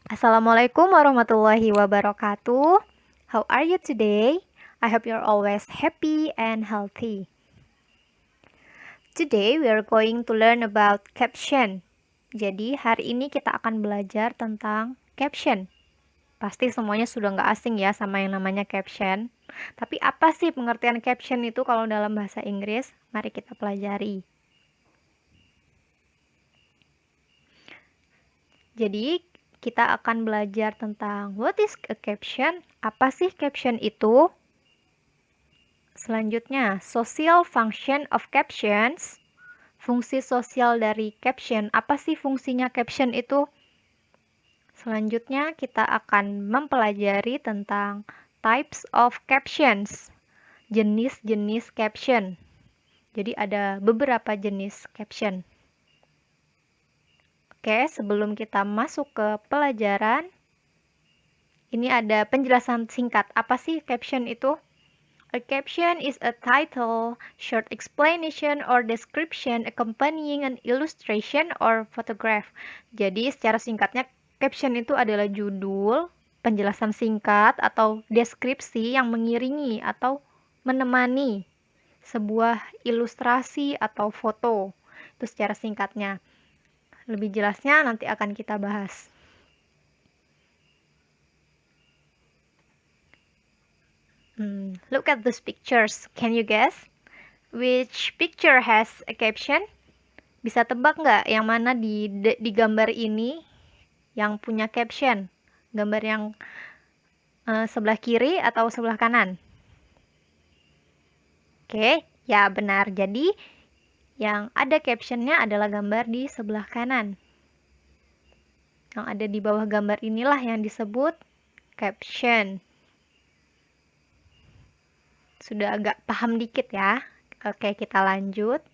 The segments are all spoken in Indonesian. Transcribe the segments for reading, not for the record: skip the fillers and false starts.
Assalamualaikum warahmatullahi wabarakatuh. How are you today? I hope you're always happy and healthy. Today we are going to learn about caption. Jadi hari ini kita akan belajar tentang caption. Pasti semuanya sudah nggak asing ya sama yang namanya caption. Tapi apa sih pengertian caption itu kalau dalam bahasa Inggris? Mari kita pelajari. Jadi kita akan belajar tentang what is a caption? Apa sih caption itu? Selanjutnya, social function of captions. Fungsi sosial dari caption. Apa sih fungsinya caption itu? Selanjutnya, kita akan mempelajari tentang types of captions. Jenis-jenis caption. Jadi ada beberapa jenis caption. Oke, sebelum kita masuk ke pelajaran, ini ada penjelasan singkat. Apa sih caption itu? A caption is a title, short explanation or description accompanying an illustration or photograph. Jadi secara singkatnya caption itu adalah judul, penjelasan singkat atau deskripsi yang mengiringi atau menemani sebuah ilustrasi atau foto. Itu secara singkatnya. Lebih jelasnya nanti akan kita bahas. Look at these pictures. Can you guess? Which picture has a caption? Bisa tebak nggak yang mana di gambar ini yang punya caption? Gambar yang sebelah kiri atau sebelah kanan? Oke, ya benar. Jadi yang ada captionnya adalah gambar di sebelah kanan. Yang ada di bawah gambar inilah yang disebut caption. Sudah agak paham dikit ya. Oke, kita lanjut.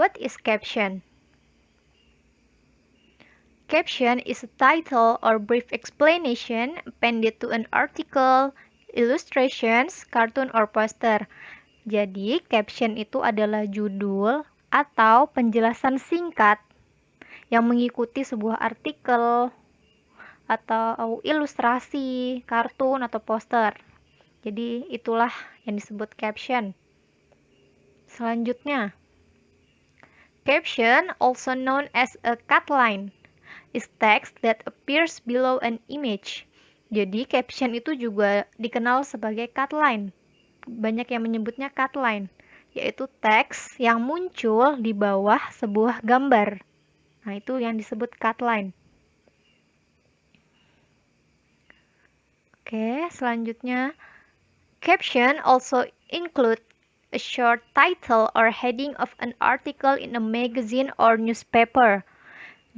What is caption? Caption is a title or brief explanation appended to an article, illustrations, cartoon, or poster. Jadi, caption itu adalah judul atau penjelasan singkat yang mengikuti sebuah artikel atau ilustrasi, kartun, atau poster. Jadi, itulah yang disebut caption. Selanjutnya, caption, also known as a catline, is text that appears below an image. Jadi caption itu juga dikenal sebagai catline. Banyak yang menyebutnya catline, yaitu teks yang muncul di bawah sebuah gambar. Nah, itu yang disebut catline. Oke, selanjutnya, caption also include a short title or heading of an article in a magazine or newspaper.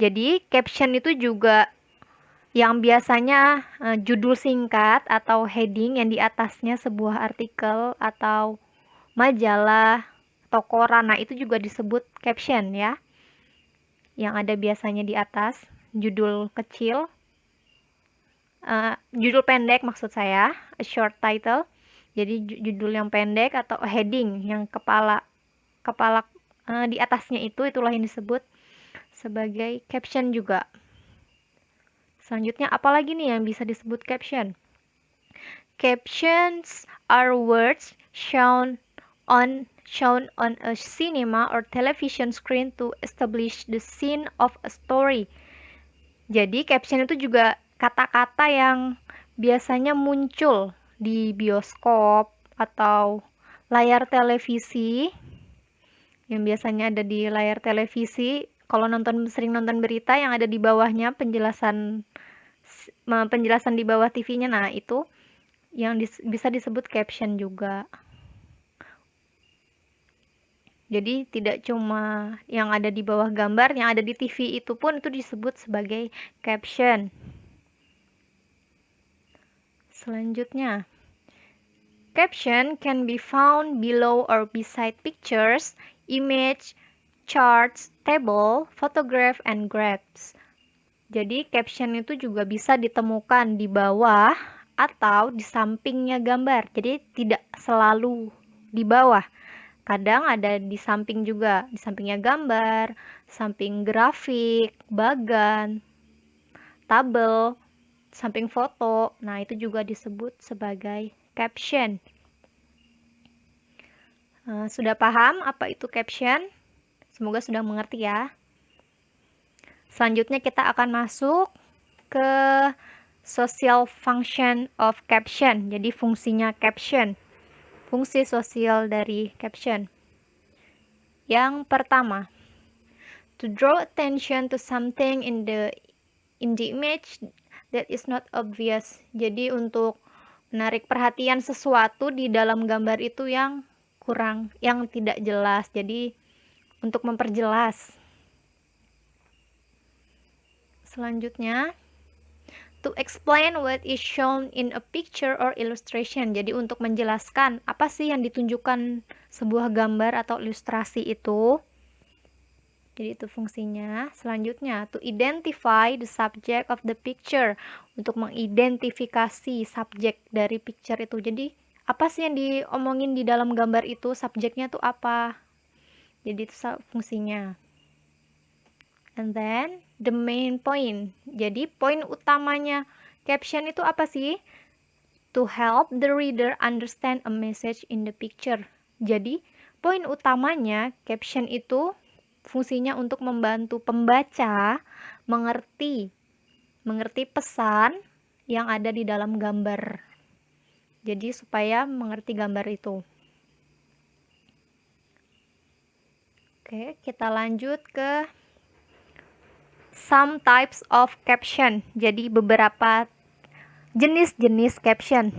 Jadi, caption itu juga yang biasanya judul singkat atau heading yang di atasnya sebuah artikel atau majalah atau koran. Nah, itu juga disebut caption ya. Yang ada biasanya di atas, judul kecil, judul pendek maksud saya, a short title. Jadi judul yang pendek atau heading yang kepala di atasnya itulah yang disebut sebagai caption juga. Selanjutnya apalagi nih yang bisa disebut caption? Captions are words shown on a cinema or television screen to establish the scene of a story. Jadi caption itu juga kata-kata yang biasanya muncul di bioskop atau layar televisi, yang biasanya ada di layar televisi. Kalau sering nonton berita yang ada di bawahnya penjelasan di bawah TV-nya, nah itu yang bisa disebut caption juga. Jadi tidak cuma yang ada di bawah gambar, yang ada di TV itu pun itu disebut sebagai caption. Selanjutnya, caption can be found below or beside pictures, image, charts, table, photograph, and graphs. Jadi caption itu juga bisa ditemukan di bawah atau di sampingnya gambar. Jadi tidak selalu di bawah, Kadang ada di samping juga, di sampingnya gambar, samping grafik, bagan, tabel, samping foto. Nah, itu juga disebut sebagai caption. Sudah paham apa itu caption? Semoga sudah mengerti ya. Selanjutnya kita akan masuk ke social function of caption. Jadi fungsinya caption. Fungsi sosial dari caption. Yang pertama, to draw attention to something in the image that is not obvious. Jadi untuk menarik perhatian sesuatu di dalam gambar itu yang tidak jelas. Jadi untuk memperjelas. Selanjutnya, to explain what is shown in a picture or illustration. Jadi untuk menjelaskan apa sih yang ditunjukkan sebuah gambar atau ilustrasi itu. Jadi itu fungsinya. Selanjutnya, to identify the subject of the picture. Untuk mengidentifikasi subjek dari picture itu. Jadi apa sih yang diomongin di dalam gambar itu, subjeknya tuh apa. Jadi itu fungsinya. And then the main point. Jadi poin utamanya caption itu apa sih? To help the reader understand a message in the picture. Jadi poin utamanya caption itu fungsinya untuk membantu pembaca mengerti pesan yang ada di dalam gambar. Jadi supaya mengerti gambar itu. Oke, kita lanjut ke some types of caption. Jadi beberapa jenis-jenis caption.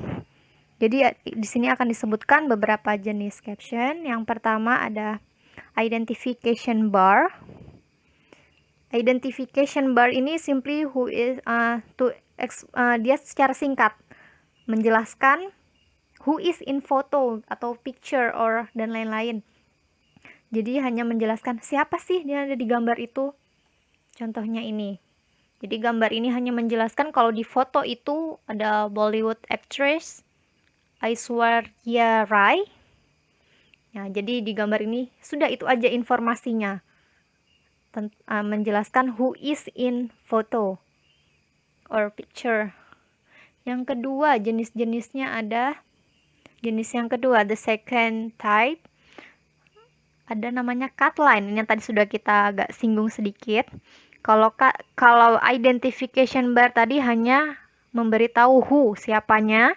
Jadi di sini akan disebutkan beberapa jenis caption. Yang pertama ada identification bar. Identification bar ini simply dia secara singkat menjelaskan who is in photo atau picture or dan lain-lain. Jadi hanya menjelaskan siapa sih yang ada di gambar itu. Contohnya ini. Jadi gambar ini hanya menjelaskan kalau di foto itu ada Bollywood actress Aishwarya Rai. Nah, jadi di gambar ini sudah itu aja informasinya. Menjelaskan who is in photo or picture. Yang kedua, jenis-jenisnya ada jenis yang kedua, the second type. Ada namanya cut line. Ini yang tadi sudah kita agak singgung sedikit. Kalau identification bar tadi hanya memberitahu who, siapanya.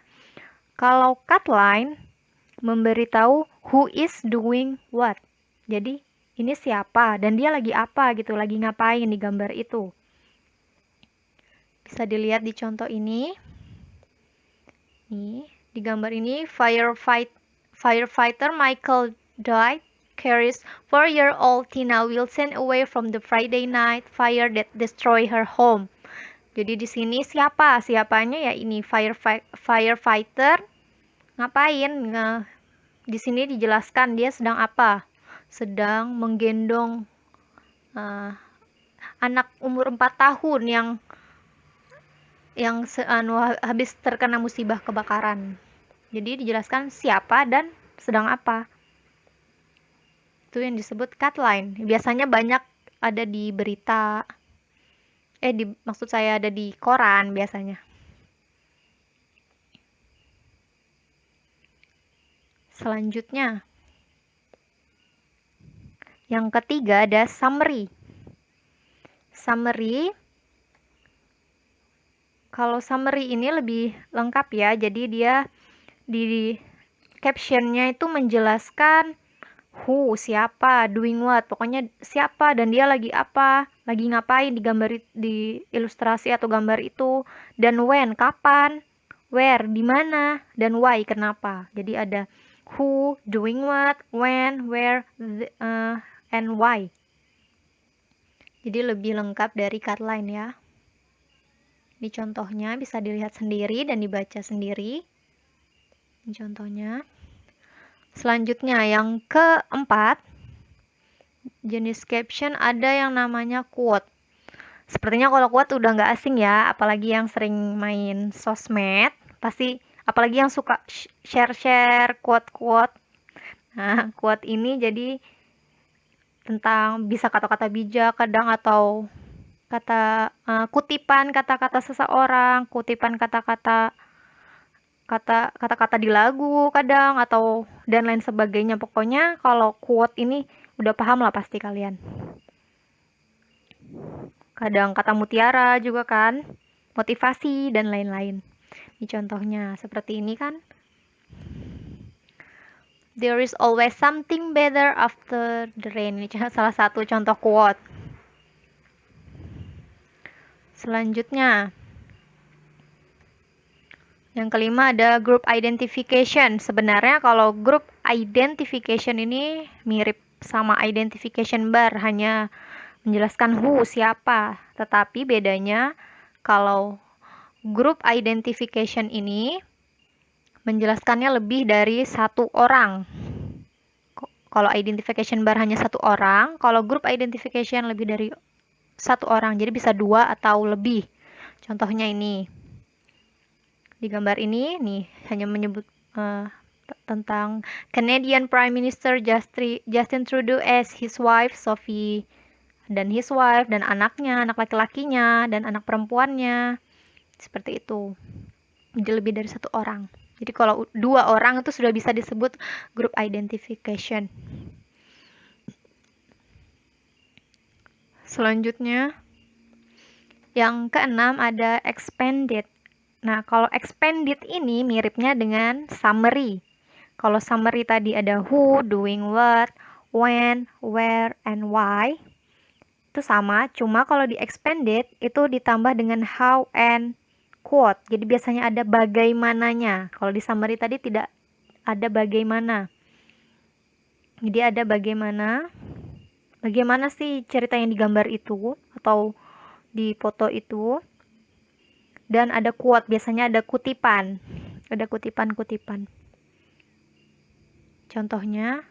Kalau cut line memberitahu who is doing what. Jadi ini siapa dan dia lagi apa gitu, lagi ngapain di gambar itu. Bisa dilihat di contoh ini. Nih, di gambar ini firefighter Michael Dwight carries 4-year-old Tina Wilson away from the Friday night fire that destroyed her home. Jadi di sini siapanya ya ini firefighter ngapain? Di sini dijelaskan dia sedang apa? Sedang menggendong anak umur 4 tahun yang habis terkena musibah kebakaran. Jadi dijelaskan siapa dan sedang apa. Itu yang disebut cut line. Biasanya banyak ada di berita. Maksud saya ada di koran biasanya. Selanjutnya, yang ketiga ada summary. Summary, kalau summary ini lebih lengkap ya. Jadi dia di captionnya itu menjelaskan who, siapa, doing what, pokoknya siapa dan dia lagi apa, lagi ngapain di ilustrasi atau gambar itu, dan when, kapan, where, di mana, dan why, kenapa. Jadi ada who, doing what, when, where, and why. Jadi lebih lengkap dari cut line ya. Ini contohnya bisa dilihat sendiri dan dibaca sendiri. Ini contohnya. Selanjutnya yang keempat, jenis caption ada yang namanya quote. Sepertinya kalau quote udah nggak asing ya, apalagi yang sering main sosmed, pasti apalagi yang suka share quote-quote. Nah, quote ini jadi tentang bisa kata-kata bijak kadang atau kutipan kata-kata seseorang, kutipan kata-kata di lagu kadang atau dan lain sebagainya. Pokoknya kalau quote ini udah paham lah pasti kalian. Kadang kata mutiara juga kan, motivasi dan lain-lain. Ini contohnya seperti ini kan. There is always something better after the rain. Ini salah satu contoh quote. Selanjutnya, yang kelima ada group identification. Sebenarnya kalau group identification ini mirip sama identification bar, hanya menjelaskan who, siapa. Tetapi bedanya kalau group identification ini menjelaskannya lebih dari satu orang. Kalau identification bar hanya satu orang, kalau group identification lebih dari satu orang, jadi bisa dua atau lebih. Contohnya ini. Di gambar ini nih hanya menyebut tentang Canadian Prime Minister Justin Trudeau as his wife Sophie dan his wife dan anaknya, anak laki-lakinya dan anak perempuannya. Seperti itu. Jadi lebih dari satu orang. Jadi kalau dua orang itu sudah bisa disebut group identification. Selanjutnya, yang keenam ada expanded. Nah, kalau expanded ini miripnya dengan summary. Kalau summary tadi ada who, doing what, when, where, and why. Itu sama, cuma kalau di expanded itu ditambah dengan how and quote. Jadi biasanya ada bagaimananya. Kalau di summary tadi tidak ada bagaimana. Jadi ada bagaimana. Bagaimana sih cerita yang digambar itu atau di foto itu. Dan ada quote, biasanya ada kutipan. Ada kutipan-kutipan. Contohnya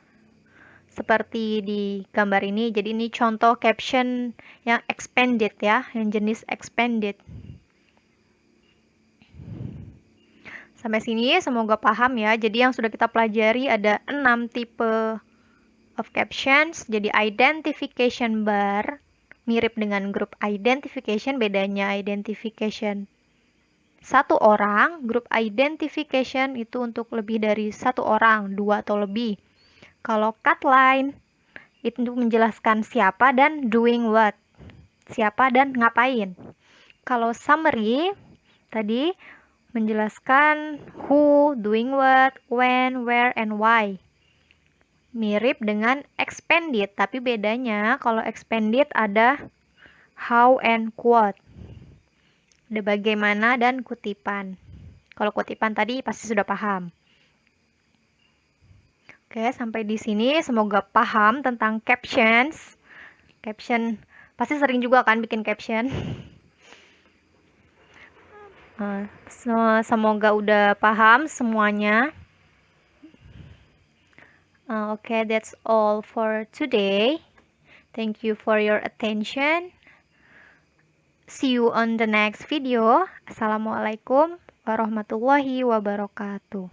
seperti di gambar ini. Jadi ini contoh caption yang expanded ya, yang jenis expanded. Sampai sini semoga paham ya. Jadi yang sudah kita pelajari ada 6 tipe of captions. Jadi identification bar mirip dengan group identification, bedanya identification satu orang, group identification itu untuk lebih dari satu orang, dua atau lebih. Kalau cut line itu untuk menjelaskan siapa dan doing what, siapa dan ngapain. Kalau summary tadi menjelaskan who, doing what, when, where, and why. Mirip dengan expanded, tapi bedanya kalau expanded ada how and quote. Ada bagaimana dan kutipan. Kalau kutipan tadi pasti sudah paham. Oke, sampai di sini semoga paham tentang captions. Caption pasti sering juga kan bikin caption. Semoga udah paham semuanya. Okay, that's all for today. Thank you for your attention. See you on the next video. Assalamualaikum warahmatullahi wabarakatuh.